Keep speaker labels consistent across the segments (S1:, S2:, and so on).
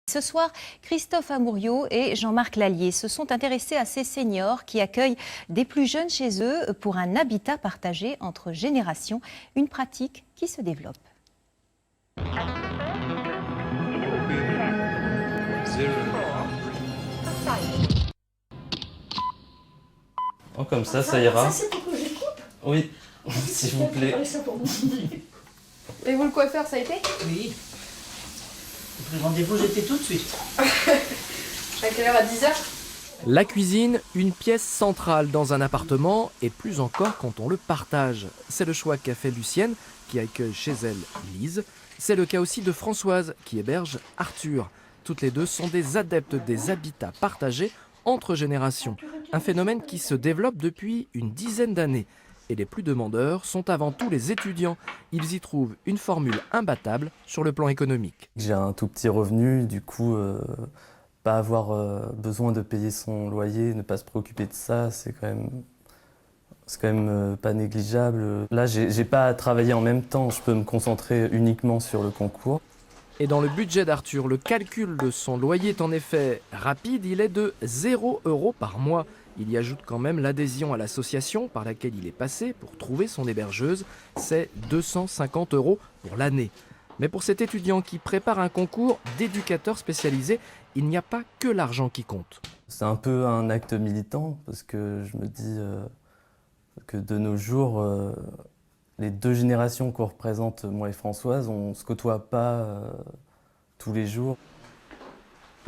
S1: Ce soir, Christophe Amouriot et Jean-Marc Lallier se sont intéressés à ces seniors qui accueillent des plus jeunes chez eux pour un habitat partagé entre générations, une pratique qui se développe.
S2: Oh, comme ça ira.
S3: Ça, c'est pour que je coupe?
S2: Oui, s'il vous plaît.
S4: Et vous, le coiffeur, ça a été?
S3: Oui. Le rendez-vous, j'étais tout de suite.
S4: À quelle heure? À 10h?
S5: La cuisine, une pièce centrale dans un appartement et plus encore quand on le partage. C'est le choix qu'a fait Lucienne qui accueille chez elle Lise. C'est le cas aussi de Françoise qui héberge Arthur. Toutes les deux sont des adeptes des habitats partagés entre générations. Un phénomène qui se développe depuis une dizaine d'années. Et les plus demandeurs sont avant tout les étudiants. Ils y trouvent une formule imbattable sur le plan économique.
S2: J'ai un tout petit revenu, du coup, pas avoir besoin de payer son loyer, ne pas se préoccuper de ça, c'est quand même pas négligeable. Là, j'ai pas à travailler en même temps, je peux me concentrer uniquement sur le concours.
S5: Et dans le budget d'Arthur, le calcul de son loyer est en effet rapide, il est de 0 € par mois. Il y ajoute quand même l'adhésion à l'association par laquelle il est passé pour trouver son hébergeuse, c'est 250 € pour l'année. Mais pour cet étudiant qui prépare un concours d'éducateur spécialisé, il n'y a pas que l'argent qui compte.
S2: C'est un peu un acte militant parce que je me dis que de nos jours, les deux générations qu'on représente, moi et Françoise, on ne se côtoie pas tous les jours.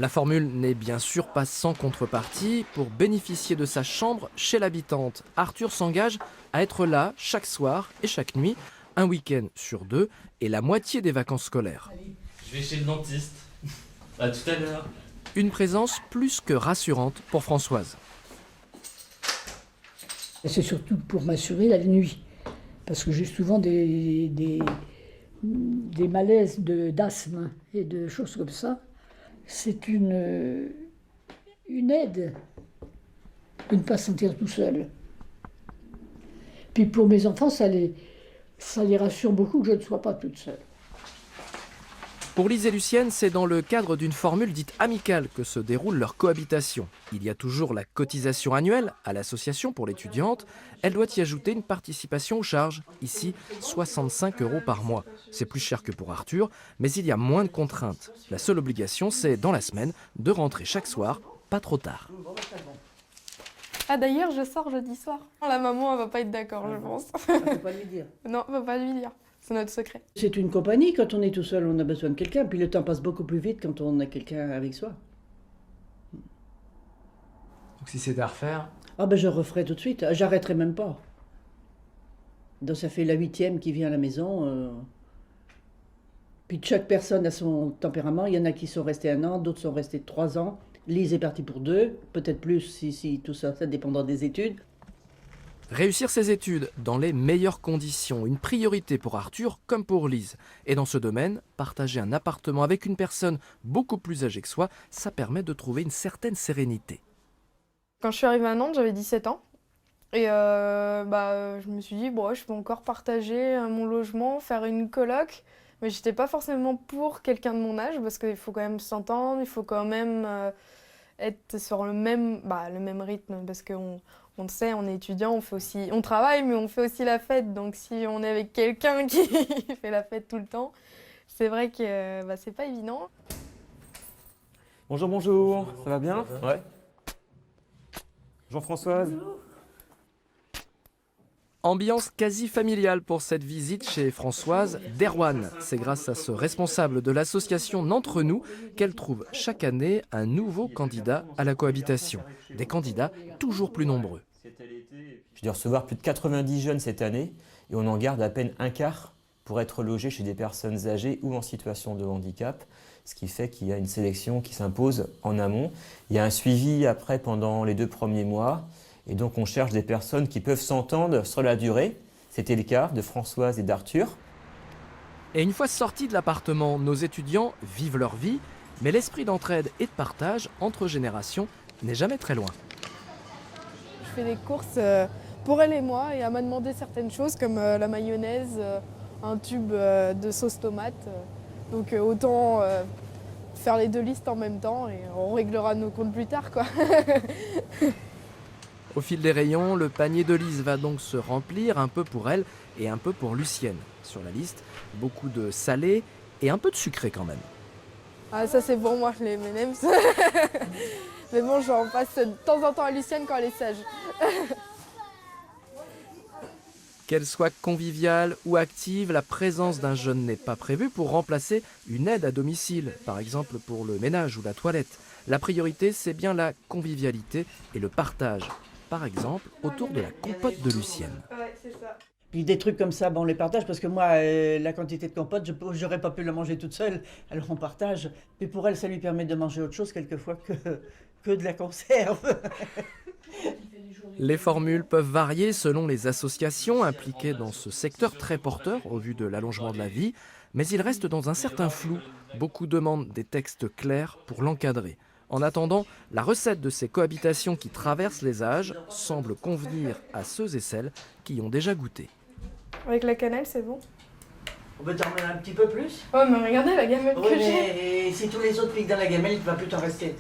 S5: La formule n'est bien sûr pas sans contrepartie. Pour bénéficier de sa chambre chez l'habitante, Arthur s'engage à être là chaque soir et chaque nuit, un week-end sur 2 et la moitié des vacances scolaires.
S2: Je vais chez le dentiste. À tout à l'heure.
S5: Une présence plus que rassurante pour Françoise.
S3: C'est surtout pour m'assurer la nuit. Parce que j'ai souvent des malaises d'asthme et de choses comme ça. C'est une aide de ne pas se sentir tout seul. Puis pour mes enfants, ça les rassure beaucoup que je ne sois pas toute seule.
S5: Pour Lise et Lucienne, c'est dans le cadre d'une formule dite amicale que se déroule leur cohabitation. Il y a toujours la cotisation annuelle à l'association pour l'étudiante. Elle doit y ajouter une participation aux charges, ici 65 € par mois. C'est plus cher que pour Arthur, mais il y a moins de contraintes. La seule obligation, c'est dans la semaine de rentrer chaque soir, pas trop tard.
S4: Ah d'ailleurs, je sors jeudi soir. La maman, elle va pas être d'accord, je pense.
S3: On ne peut pas lui dire.
S4: Non, on va pas lui dire. C'est notre secret.
S3: C'est une compagnie, quand on est tout seul, on a besoin de quelqu'un. Puis le temps passe beaucoup plus vite quand on a quelqu'un avec soi.
S6: Donc si c'était à refaire?
S3: Ah ben je referai tout de suite, j'arrêterai même pas. Donc ça fait la 8e qui vient à la maison. Puis chaque personne a son tempérament. Il y en a qui sont restés 1 an, d'autres sont restés 3 ans. Lise est partie pour 2, peut-être plus si tout ça dépendra des études.
S5: Réussir ses études dans les meilleures conditions, une priorité pour Arthur comme pour Lise. Et dans ce domaine, partager un appartement avec une personne beaucoup plus âgée que soi, ça permet de trouver une certaine sérénité.
S4: Quand je suis arrivée à Nantes, j'avais 17 ans. Et je me suis dit, bon, je peux encore partager mon logement, faire une coloc. Mais j'étais pas forcément pour quelqu'un de mon âge, parce qu'il faut quand même s'entendre, il faut quand même être sur le même rythme, parce qu'on le sait, on est étudiant, on travaille, mais on fait aussi la fête. Donc si on est avec quelqu'un qui fait la fête tout le temps, c'est vrai que c'est pas évident.
S7: Bonjour, bonjour, ça va bien? Ouais. Jean-Françoise.
S5: Ambiance quasi familiale pour cette visite chez Françoise d'Erwan. C'est grâce à ce responsable de l'association N'entre nous qu'elle trouve chaque année un nouveau candidat à la cohabitation. Des candidats toujours plus nombreux.
S8: Je dois recevoir plus de 90 jeunes cette année et on en garde à peine un quart pour être logés chez des personnes âgées ou en situation de handicap, ce qui fait qu'il y a une sélection qui s'impose en amont. Il y a un suivi après pendant les 2 premiers mois et donc on cherche des personnes qui peuvent s'entendre sur la durée. C'était le cas de Françoise et d'Arthur.
S5: Et une fois sortis de l'appartement, nos étudiants vivent leur vie, mais l'esprit d'entraide et de partage entre générations n'est jamais très loin.
S4: Je fais les courses pour elle et moi, et elle m'a demandé certaines choses comme la mayonnaise, un tube de sauce tomate. Donc autant faire les 2 listes en même temps et on réglera nos comptes plus tard, quoi.
S5: Au fil des rayons, le panier de Lise va donc se remplir, un peu pour elle et un peu pour Lucienne. Sur la liste, beaucoup de salé et un peu de sucré quand même.
S4: Ah, ça c'est pour moi, les M&M's. Mais bon, j'en passe de temps en temps à Lucienne quand elle est sage.
S5: Qu'elle soit conviviale ou active, la présence d'un jeune n'est pas prévue pour remplacer une aide à domicile, par exemple pour le ménage ou la toilette. La priorité, c'est bien la convivialité et le partage, par exemple autour de la compote de Lucienne.
S4: Ouais, c'est ça.
S3: Puis des trucs comme ça, on les partage parce que moi, la quantité de compote, je n'aurais pas pu la manger toute seule, alors on partage. Mais pour elle, ça lui permet de manger autre chose quelquefois que de la conserve.
S5: Les formules peuvent varier selon les associations impliquées dans ce secteur très porteur au vu de l'allongement de la vie, mais il reste dans un certain flou. Beaucoup demandent des textes clairs pour l'encadrer. En attendant, la recette de ces cohabitations qui traversent les âges semble convenir à ceux et celles qui y ont déjà goûté.
S4: Avec la cannelle, c'est bon.
S3: On peut t'en mettre un petit peu plus?
S4: Oh, mais regardez la gamelle que j'ai.
S3: Et si tous les autres piquent dans la gamelle, il ne va plus t'en rester.